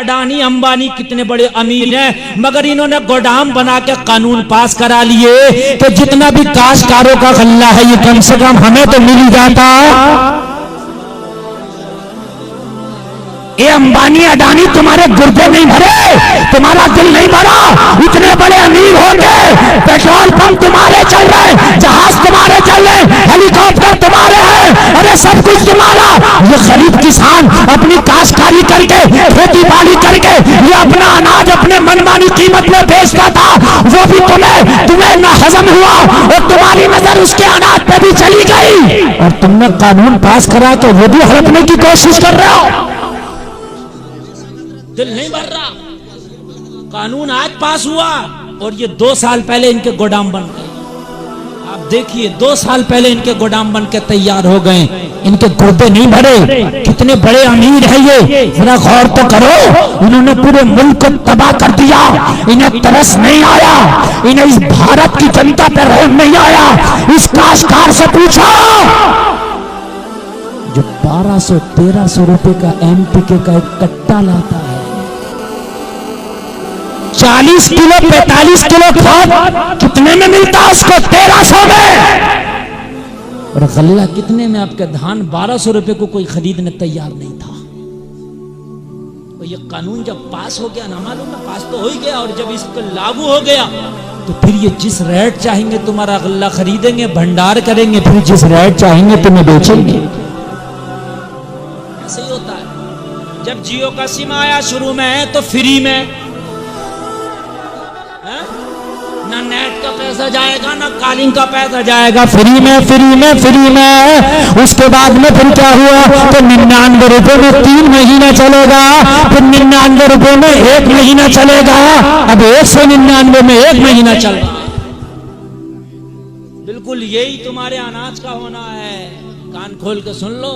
अडानी अंबानी कितने बड़े अमीर हैं, मगर इन्होंने गोदाम बना के कानून पास करा लिए कि जितना भी काश्तकारों का गल्ला है ये कम से कम हमें तो मिल ही जाता। ये अंबानी अडानी तुम्हारे गुर्दे नहीं भरे, तुम्हारा दिल नहीं भरा। इतने बड़े अमीर हो गए, पेट्रोल पंप तुम्हारे चल रहे, जहाज तुम्हारे चल रहे, हेलीकॉप्टर तुम्हारे हैं, अरे सब कुछ तुम्हारा। ये गरीब किसान अपनी काश्तकारी करके, खेती बाड़ी करके ये अपना अनाज अपने मनमानी कीमत में बेचता था, वो भी तुम्हें ना हजम हुआ और तुम्हारी नजर उसके अनाज पे भी चली गई और तुमने कानून पास करा तो वो भी हड़पने की कोशिश कर रहे हो। दिल नहीं भर रहा। कानून आज पास हुआ और ये 2 साल पहले इनके गोदाम बन गए। आप देखिए 2 साल पहले इनके गोदाम बन के तैयार हो गए, इनके गुर्दे नहीं भरे। कितने बड़े अमीर है ये, जरा गौर तो करो। इन्होंने पूरे मुल्क को तबाह कर दिया। इन्हें तरस नहीं आया, इन्हें इस भारत की जनता पर रहम नहीं आया। इस काश्तकार से पूछो जो 1200-1300 रुपए का एमपीके का एक कट्टा लाता है, 40 किलो 45 किलो खाद कितने में मिलता है उसको? 1300 में। और गल्ला कितने में? आपका धान 1200 रुपए को कोई खरीदने तैयार नहीं था। और ये कानून जब पास हो गया ना, मालूम है पास तो हो ही गया, और जब इसको लागू हो गया तो फिर ये जिस रेट चाहेंगे तुम्हारा गल्ला खरीदेंगे, भंडार करेंगे, फिर जिस रेट चाहेंगे तुम्हें बेचेंगे। ऐसे ही होता है। जब जियो का सिम आया शुरू में तो फ्री में, ना नेट का पैसा जाएगा ना कॉलिंग का पैसा जाएगा, फ्री में फ्री में फ्री में। उसके बाद में फिर क्या हुआ तो 99 रुपए में 3 महीना चलेगा, फिर 99 रुपए में 1 महीना चलेगा, अब 199 में 1 महीना चल रहा है। बिल्कुल यही तुम्हारे अनाज का होना है। कान खोल के सुन लो,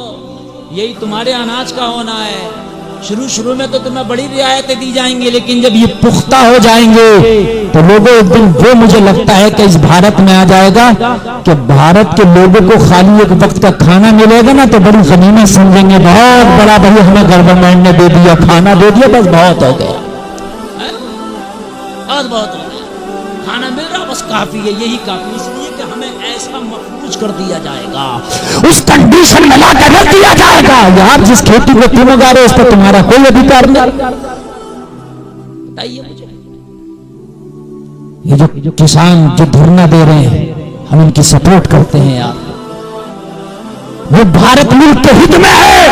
यही तुम्हारे अनाज का होना है। शुरू में तो तुम्हें बड़ी रियायतें दी जाएंगी, लेकिन जब ये पुख्ता हो जाएंगे तो लोगों एक दिन वो मुझे लगता है कि इस भारत में आ जाएगा कि भारत के लोगों को खाली एक वक्त का खाना मिलेगा ना तो बड़ी गनीमत समझेंगे। बहुत बड़ा भाई हमें गवर्नमेंट ने दे दिया, खाना दे दिया, बस बहुत हो गया, बहुत हो गया, खाना मिल रहा बस काफी है, यही काफी। इसलिए कि हमें ऐसा मखरूज कर दिया जाएगा, उस कंडीशन में लाकर रख दिया जाएगा, यार जिस खेती को तुम उगा रहे हो उस पर तुम्हारा कोई अधिकार नहीं। बताइए मुझे, ये जो किसान जो धरना दे रहे हैं हम इनकी सपोर्ट करते हैं यार, वो भारत मुल्क के हित में है,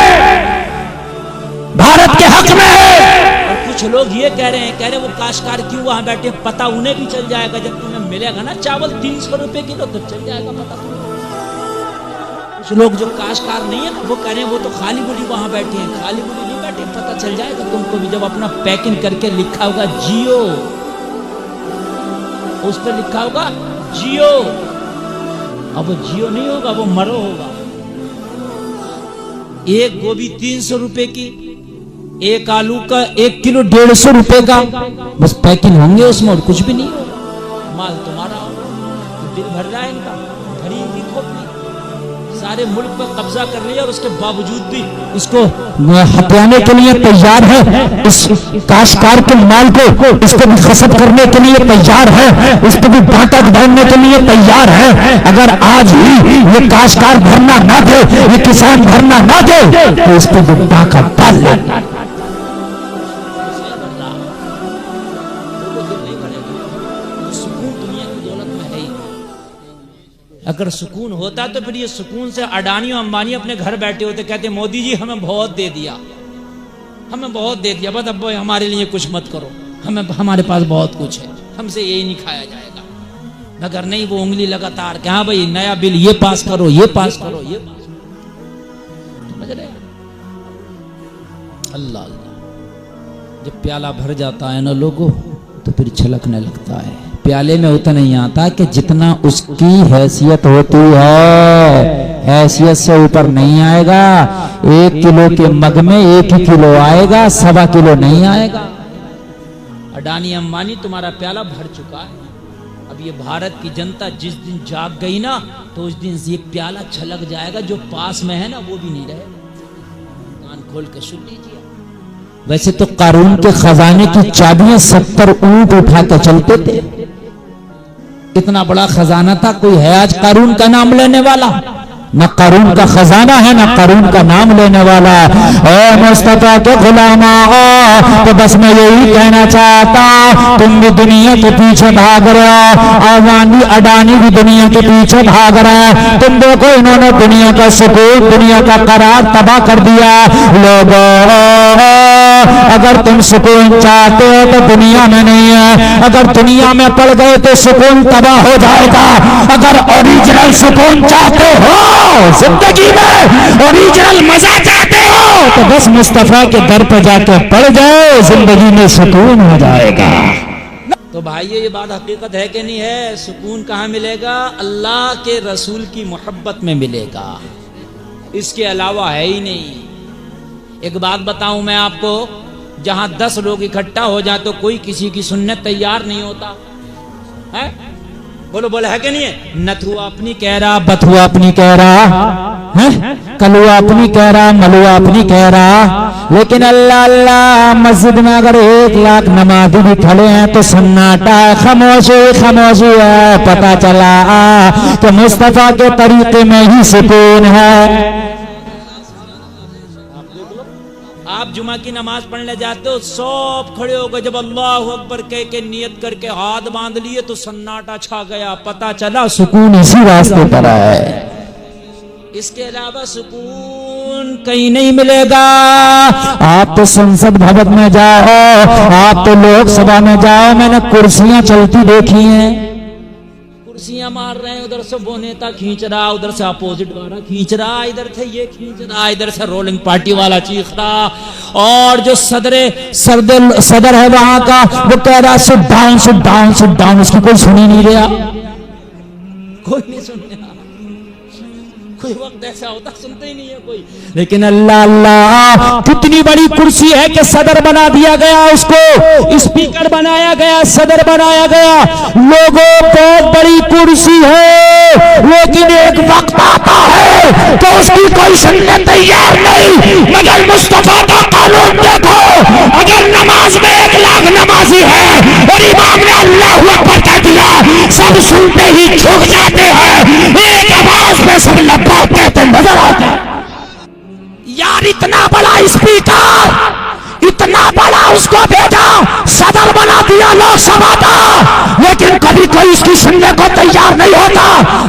भारत के हक में है। कुछ लोग ये कह रहे वो काश्तकार क्यों वहां बैठे, पता उन्हें भी चल जाएगा जब तुम्हें मिलेगा ना चावल 300 रुपए किलो तो चल जाएगा पता। कुछ लोग जो काश्तकार नहीं है ना वो कह रहे हैं वो तो खाली बोली वहां बैठे हैं, खाली बोली नहीं बैठे, पता चल जाएगा तुमको भी। जब अपना पैकिंग करके लिखा होगा जियो, उस पर लिखा होगा जियो, अब वो जियो नहीं होगा, वो मरो होगा। एक गोभी 300 रुपए की, एक आलू का 1 किलो 150 रुपए का, बस पैकिंग होंगे उसमें और कुछ भी नहीं होगा। माल तुम्हारा होगा, दिल भर रहा है इनका, भरी इनकी खोपड़ी, सारे मुल्क पर कब्जा कर लिया और उसके बावजूद भी इसको हथियाने के लिए तैयार है। इस काश्तकार के माल को इसको भी खसब करने के लिए तैयार है, इसको भी बांटा डालने के लिए तैयार है। अगर आज ही ये काश्तकार भरना ना दे, ये किसान भरना ना दे तो इस पर भी डाका डाल ले। अगर सुकून होता तो फिर ये सुकून से अडानी और अंबानी अपने घर बैठे होते, कहते मोदी जी हमें बहुत दे दिया, हमें बहुत दे दिया, बस अब हमारे लिए कुछ मत करो, हमें हमारे पास बहुत कुछ है, हमसे यही नहीं खाया जाएगा। मगर नहीं, वो उंगली लगातार कि हाँ भाई नया बिल ये पास करो, ये पास करो, ये पास करो। समझ रहे? अल्लाह अल्लाह। जब प्याला भर जाता है ना लोगों तो फिर छलकने लगता है। प्याले में उतना नहीं आता कि जितना उसकी हैसियत होती है, हैसियत से ऊपर नहीं आएगा। 1 किलो के मग में 1 ही किलो आएगा, 1.25 किलो नहीं आएगा। अडानी अंबानी तुम्हारा प्याला भर चुका है। अब ये भारत की जनता जिस दिन जाग गई ना तो उस दिन ये प्याला छलक जाएगा, जो पास में है ना वो भी नहीं रहेगा। कान खोल के सुन लीजिए, वैसे तो कारून के खजाने की चाबियां 70 ऊंट उठा के चलते थे। इतना बड़ा खजाना था। कोई है आज कारून का नाम लेने वाला? न कारून का खजाना है, न कारून का नाम लेने वाला। ए मुस्तफा के गुलामा, तो बस मैं यही कहना चाहता, तुम भी दुनिया के पीछे भाग रहे हो, अवानी अडानी भी दुनिया के पीछे भाग रहे हैं। तुम देखो, इन्होंने दुनिया का सुकून, दुनिया का करार तबाह कर दिया। लोगों, अगर तुम सुकून चाहते हो तो दुनिया में नहीं है। अगर दुनिया में पड़ गए तो सुकून तबाह हो जाएगा। अगर ओरिजिनल सुकून चाहते हो, जिंदगी में ओरिजिनल मजा चाहते हो, तो बस मुस्तफा के दर पर जाके पड़ जाओ, जिंदगी में सुकून हो जाएगा। तो भाई ये बात हकीकत है कि नहीं है? सुकून कहाँ मिलेगा? अल्लाह के रसूल की मोहब्बत में मिलेगा, इसके अलावा है ही नहीं। एक बात बताऊं मैं आपको, जहां 10 लोग इकट्ठा हो जाए तो कोई किसी की सुनने तैयार नहीं होता है। बोलो बोलो, है कि नहीं है? नथुआ अपनी कह रहा, बथुआ अपनी कह रहा है, कलुआ अपनी कह रहा, मलुआ अपनी कह रहा। लेकिन अल्लाह अल्लाह, मस्जिद में अगर 1 लाख नमाजी भी खड़े हैं तो सन्नाटा, खामोशी खामोशी है। पता चला कि मुस्तफा के तरीके में ही सुकून है। आप जुमा की नमाज पढ़ने जाते हो, सब खड़े हो गए, जब अल्लाह अकबर कह के नियत करके हाथ बांध लिए तो सन्नाटा छा गया। पता चला सुकून इसी रास्ते पर है, इसके अलावा सुकून कहीं नहीं मिलेगा। आप तो संसद भवन में जाओ, आप तो लोकसभा में जाओ, मैंने कुर्सियां चलती देखी हैं, कुर्सियां मार रहे हैं, उधर से वो नेता खींच रहा, उधर से अपोजिट वाला खींच रहा, इधर से ये खींच रहा, इधर से रोलिंग पार्टी वाला चीख रहा, और जो सदर है वहां का, वो कह रहा sit down sit down sit down. उसकी कोई सुन ही नहीं रहा, कोई नहीं सुन रहा। कोई वक्त ऐसा होता सुनते ही नहीं है कोई। लेकिन अल्लाह अल्लाह, कितनी बड़ी कुर्सी है कि सदर बना दिया गया, उसको स्पीकर बनाया गया, सदर बनाया गया। लोगों, बहुत बड़ी कुर्सी है, लेकिन एक वक्त आता है तो उसकी कोई सुनने तैयार नहीं। मगर मुस्तफा का कानून देखो, अगर नमाज में 1 लाख नमाजी है और इमाम ने अल्लाह अकबर कह दिया, सब सुनते ही झुक जाते हैं, एक आवाज में सब कहते नजर आते यार। इतना बड़ा स्पीकर, इतना बड़ा उसको भेजा, सदर बना दिया लोकसभा का, लेकिन कभी कोई इसकी सुनने को तैयार नहीं होता।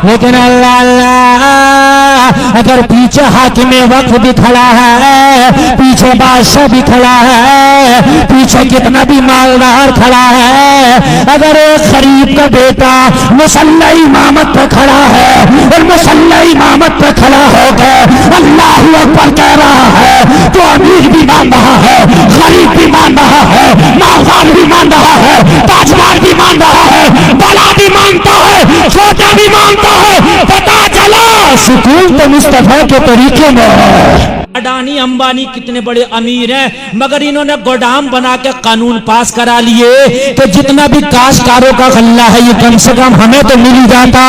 लेकिन अल्लाह अल्लाह, अगर पीछे हाकिमे वक्त भी खड़ा है, पीछे बादशाह भी खड़ा है, पीछे कितना भी मालदार खड़ा है, अगर एक गरीब का बेटा मुसल्ला इमामत पे खड़ा है और मुसल्ला इमामत पे खड़ा होकर अल्लाहू अकबर कह रहा है, तो अमीर भी मान रहा है, गरीब भी मान रहा है, मालदार भी मान रहा है, ताजदार भी मान रहा है, बड़ा भी मानता है, छोटा भी मानता है। पता चला सुकून तो मुस्तफा के तरीके में है। अडानी अंबानी कितने बड़े अमीर हैं, मगर इन्होंने गोदाम बना के कानून पास करा लिए कि जितना भी काश्तकारों का गल्ला है ये कम से कम हमें तो मिल ही जाता।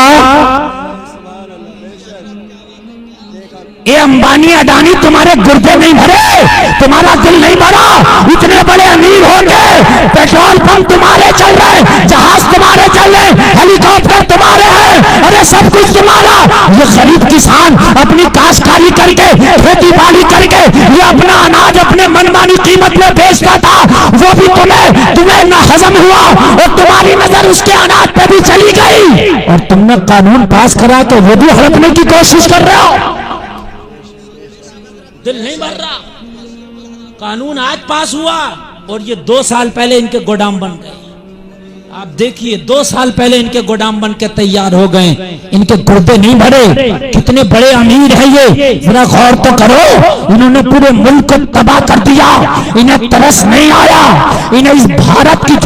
ये अंबानी अडानी तुम्हारे गुर्दे नहीं भरे, तुम्हारा दिल नहीं भरा। इतने बड़े अमीर होंगे, पेट्रोल पंप तुम्हारे चल रहे, जहाज तुम्हारे चल रहे, हेलीकॉप्टर तुम्हारे हैं, अरे सब कुछ तुम्हारा। ये गरीब किसान अपनी काश्तकारी करके, खेती बाड़ी करके, ये अपना अनाज अपने मनमानी कीमत में बेचता था, वो भी तुम्हें न हजम हुआ और तुम्हारी नजर उसके अनाज पे भी चली गई और तुमने कानून पास करा के वो भी हड़पने की कोशिश कर रहे हो। दिल नहीं भर रहा। कानून आज पास हुआ और ये 2 साल पहले इनके गोदाम बन गए। आप देखिए 2 साल पहले इनके गोदाम बन के तैयार हो गए, इनके गुर्दे नहीं भरे। कितने बड़े अमीर है ये, जरा गौर तो करो। इन्होंने पूरे मुल्क को तबाह कर दिया, इन्हें तरस नहीं आया, इन्हें इस भारत की